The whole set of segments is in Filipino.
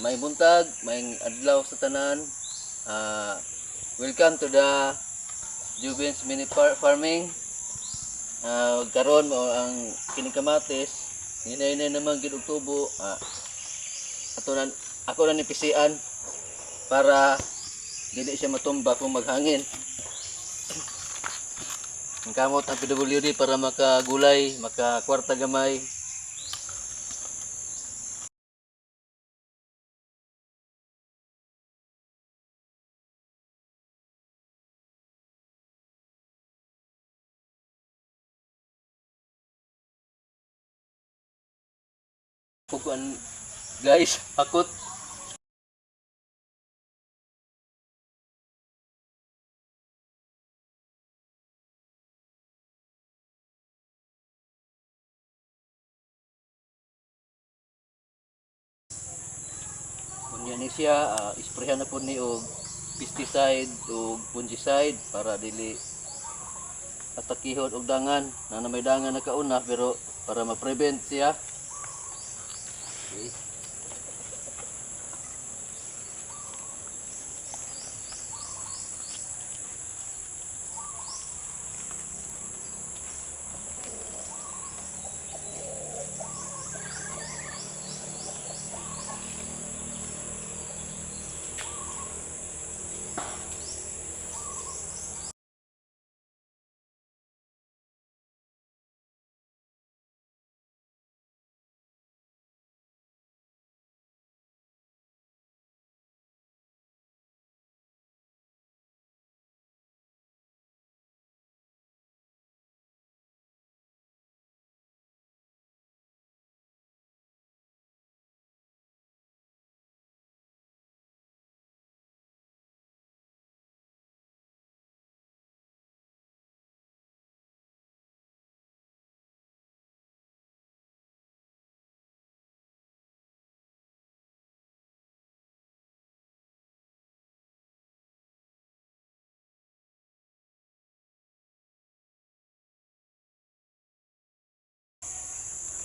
May buntag, may adlaw sa tanan. Welcome to the Jubin's Mini Farming. Karon mo ang kining kamatis. Hinay-hinay naman gid og tubo. Ako na nipisian para dili siya matumba kung maghangin. Ang kamot ang PWD para makagulay, makakwarta gamay. Pukuan guys, pakot. Kunya ni siya, isprehan na po ni og pesticide o fungicide para dili atakihon og dangan. Na may dangan na kauna pero para ma-prevent siya. Okay.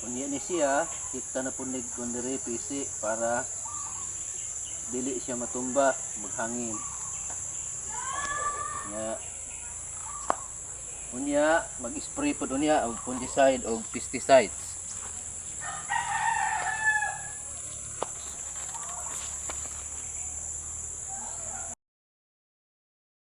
Kunya ni siya, kita na punig kun diri pisi para dili siya matumba, maghangin. Kunya mag-spray po niya og fungicide o pesticides.